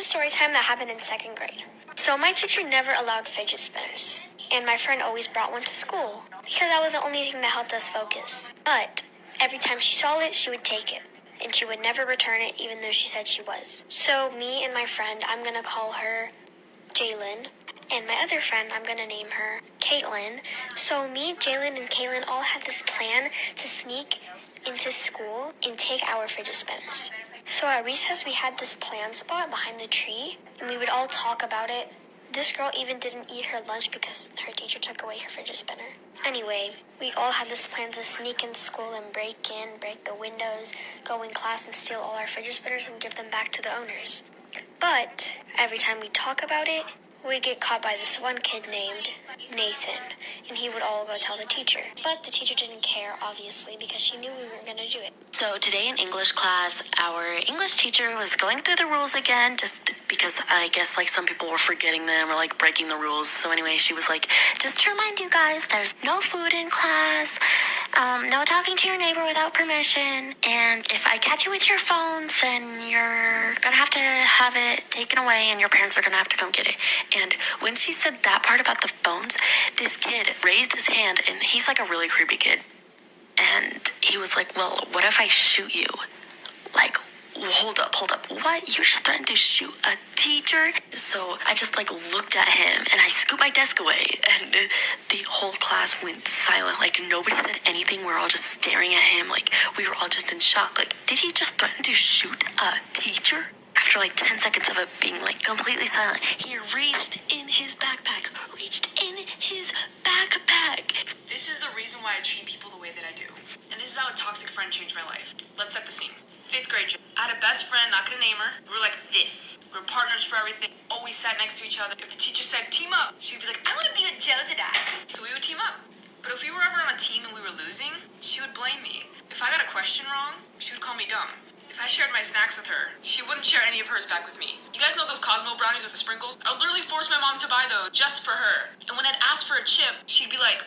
story time that happened in 2nd grade. So my teacher never allowed fidget spinners, and my friend always brought one to school because that was the only thing that helped us focus. But every time she saw it, she would take it, and she would never return it even though she said she was. So me and my friend, I'm gonna call her Jalen, and my other friend, I'm gonna name her Caitlin. So me, Jalen, and Caitlin all had this plan to sneak into school and take our fidget spinners. So at recess, we had this plan spot behind the tree, and we would all talk about it. This girl even didn't eat her lunch because her teacher took away her fidget spinner. Anyway, we all had this plan to sneak in school and break the windows, go in class and steal all our fidget spinners and give them back to the owners. But every time we talk about it, we'd get caught by this one kid named Nathan, and he would all go tell the teacher. But the teacher didn't care, obviously, because she knew we were going to do it. So today in English class, our English teacher was going through the rules again, just because I guess like some people were forgetting them or like breaking the rules. So anyway, she was like, just to remind you guys, there's no food in class, no talking to your neighbor without permission, and if I catch you with your phones, then you're gonna have to have it taken away and your parents are gonna have to come get it. And when she said that part about the phones, this kid raised his hand, and he's like a really creepy kid. And he was like, well, what if I shoot you? Like, hold up. What? You just threatened to shoot a teacher? So I just like looked at him and I scooped my desk away, and the whole class went silent. Like nobody said anything. We were all just staring at him. Like we were all just in shock. Like, did he just threaten to shoot a teacher? After like 10 seconds of it being like completely silent, he reached in his backpack. This is the reason why I treat people the way that I do. And this is how a toxic friend changed my life. Let's set the scene. 5th grade. I had a best friend, not gonna name her. We were like this. We were partners for everything. Always sat next to each other. If the teacher said team up, she'd be like, I wanna be with Joe today. So we would team up. But if we were ever on a team and we were losing, she would blame me. If I got a question wrong, she would call me dumb. If I shared my snacks with her, she wouldn't share any of hers back with me. You guys know those Cosmo brownies with the sprinkles? I would literally force my mom to buy those just for her. And when I'd ask for a chip, she'd be like,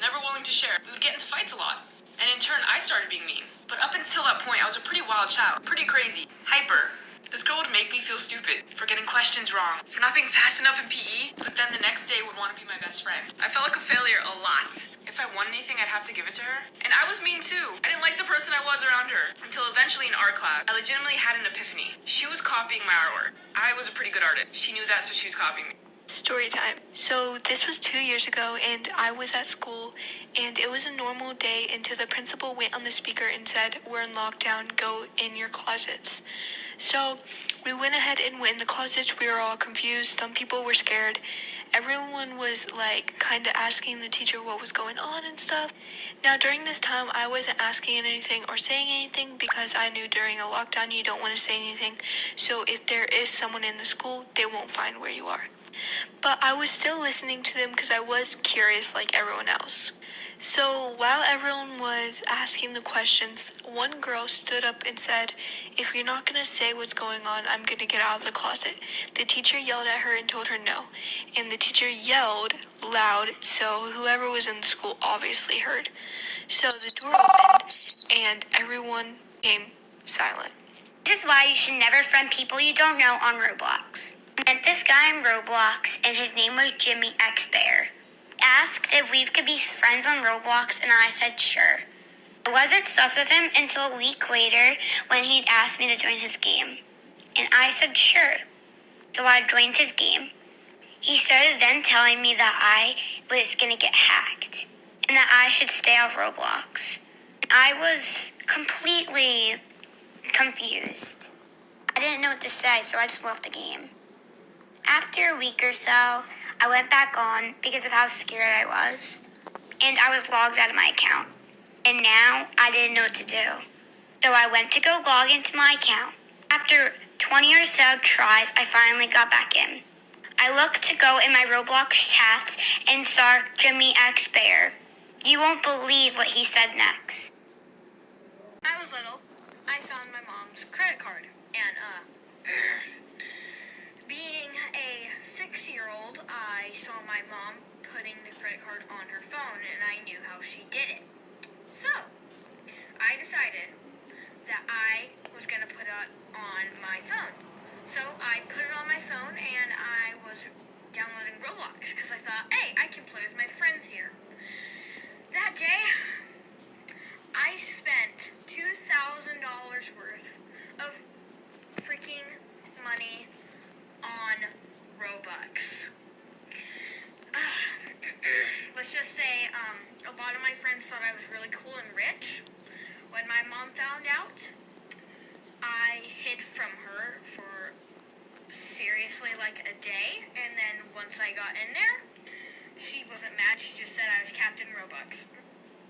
never willing to share. We would get into fights a lot. And in turn, I started being mean. But up until that point, I was a pretty wild child. Pretty crazy. Hyper. This girl would make me feel stupid for getting questions wrong, for not being fast enough in PE, but then the next day would want to be my best friend. I felt like a failure a lot. If I won anything, I'd have to give it to her. And I was mean too. I didn't like the person I was around her. Until eventually in art class, I legitimately had an epiphany. She was copying my artwork. I was a pretty good artist. She knew that, so she was copying me. Story time. So this was 2 years ago, and I was at school, and it was a normal day until the principal went on the speaker and said, we're in lockdown, go in your closets. So we went ahead and went in the closets. We were all confused. Some people were scared. Everyone was like kind of asking the teacher what was going on and stuff. Now during this time, I wasn't asking anything or saying anything because I knew during a lockdown you don't want to say anything. So if there is someone in the school, they won't find where you are. But I was still listening to them because I was curious like everyone else. So while everyone was asking the questions, one girl stood up and said, if you're not going to say what's going on, I'm going to get out of the closet. The teacher yelled at her and told her no. And the teacher yelled loud, so whoever was in the school obviously heard. So the door opened and everyone became silent. This is why you should never friend people you don't know on Roblox. I met this guy in Roblox, and his name was Jimmy X Bear. Asked if we could be friends on Roblox, and I said sure. I wasn't sus of him until a week later when he'd asked me to join his game. And I said sure. So I joined his game. He started then telling me that I was going to get hacked and that I should stay off Roblox. I was completely confused. I didn't know what to say, so I just left the game. After a week or so, I went back on because of how scared I was, and I was logged out of my account. And now I didn't know what to do. So I went to go log into my account. After 20 or so tries, I finally got back in. I looked to go in my Roblox chats and saw Jimmy X Bear. You won't believe what he said next. When I was little, I found my mom's credit card, and being a 6-year-old, I saw my mom putting the credit card on her phone, and I knew how she did it. So, I decided that I was going to put it on my phone. So I put it on my phone and I was downloading Roblox because I thought, hey, I can play with my friends here. That day, I spent $2,000 worth of freaking money on Robux. Let's just say a lot of my friends thought I was really cool and rich. When my mom found out, I hid from her for seriously like a day, and then once I got in there, she wasn't mad. She just said I was Captain Robux.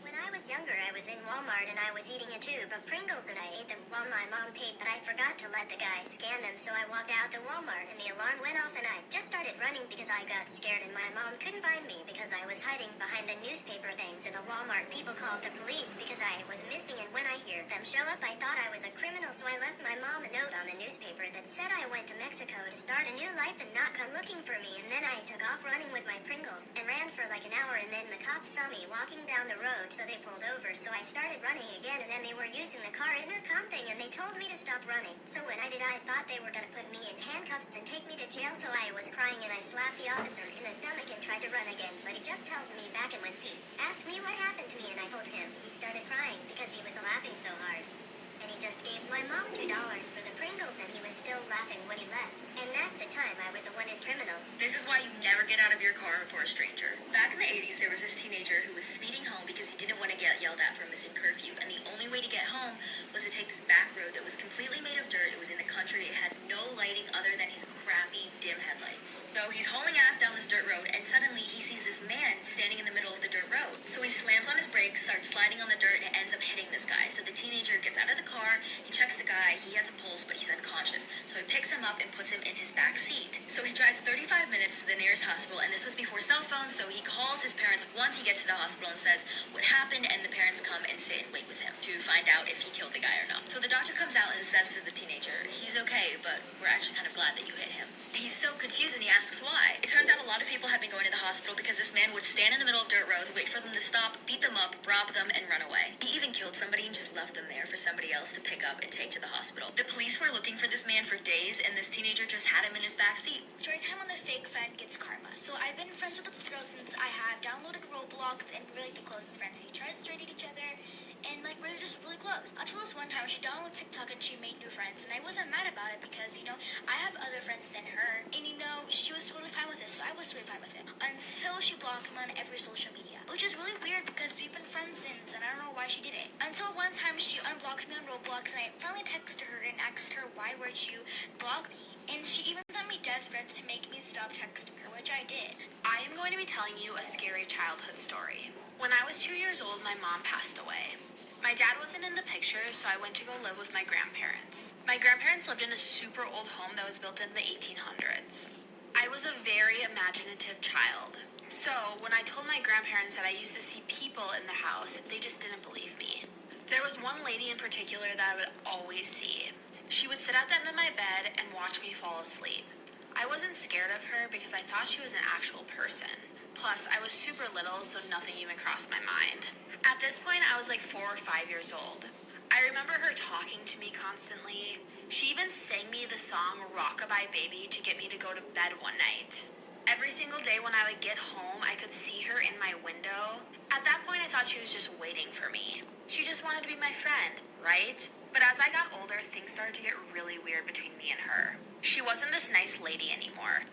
When I was younger, I was in Walmart and I was eating a tube of Pringles and I ate them while my mom paid, but I forgot to let the guy scan them, so I walked out the Walmart and the alarm went off and I just started running because I got scared and my mom couldn't find me because I was hiding behind the newspaper things in the Walmart. People called the police because I was missing, and when I heard them show up, I thought I was a criminal, so I left my mom a note on the newspaper that said I went to Mexico to start a new life and not come looking for me, and then I took off running with my Pringles and ran for like an hour, and then the cops saw me walking down the road, so they pulled over, so I started running again, and then they were using the car intercom thing and they told me to stop running. So when I did, I thought they were going to put me in handcuffs and take me to jail, so I was crying and I slapped the officer in the stomach and tried to run again, but he just held me back, and when he asked me what happened to me and I told him, he started crying because he was laughing so hard. And he just gave my mom $2 for the Pringles, and he was still laughing when he left. And that's the time I was a wanted criminal. This is why you never get out of your car for a stranger. Back in the 80s, there was this teenager who was speeding home because he didn't want to get yelled at for missing curfew, and the only way to get home was to take this back road that was completely made of dirt. It was in the country. It had no lighting other than his crappy dim headlights. So he's hauling ass down this dirt road, and suddenly he sees this man standing in the middle of the dirt road. So he slams on his brakes, starts sliding on the dirt, and it ends up hitting this guy. So the teenager gets out of the car, he checks the guy, he has a pulse, but he's unconscious. So he picks him up and puts him in his back seat. So he drives 35 minutes to the nearest hospital, and this was before cell phones, so he calls his parents once he gets to the hospital and says what happened, and the parents come and sit and wait with him to find out if he killed the guy or not. So the doctor comes out and says to the teenager, he's okay, but we're actually kind of glad that you hit him. He's so confused and he asks why. It turns out a lot of people have been going to the hospital because this man would stand in the middle of dirt roads, wait for them to stop, beat them up, rob them, and run away. He even killed somebody and just left them there for somebody else to pick up and take to the hospital. The police were looking for this man for days, and this teenager just had him in his back seat. Story time on the fake friend gets karma. So I've been friends with this girl since I have downloaded Roblox, and we're like the closest friends. We try to straight at each other, and like we're just really close. Until this one time, she downloaded TikTok and she made new friends, and I wasn't mad about it because I have other friends than her, and she was totally fine with it, so I was totally fine with it until she blocked him on every social media, which is really weird because we've been friends since, and I don't know why she did it. Until one time she unblocked me on Roblox, and I finally texted her and asked her why would you block me, and she even sent me death threats to make me stop texting her, which I did. I am going to be telling you a scary childhood story. When I was 2 years old, my mom passed away. My dad wasn't in the picture, so I went to go live with my grandparents. My grandparents lived in a super old home that was built in the 1800s. I was a very imaginative child. So when I told my grandparents that I used to see people in the house, they just didn't believe me. There was one lady in particular that I would always see. She would sit at the end of my bed and watch me fall asleep. I wasn't scared of her because I thought she was an actual person. Plus, I was super little, so nothing even crossed my mind. At this point, I was like 4 or 5 years old. I remember her talking to me constantly. She even sang me the song Rockabye Baby to get me to go to bed one night. Every single day when I would get home, I could see her in my window. At that point, I thought she was just waiting for me. She just wanted to be my friend, right? But as I got older, things started to get really weird between me and her. She wasn't this nice lady anymore.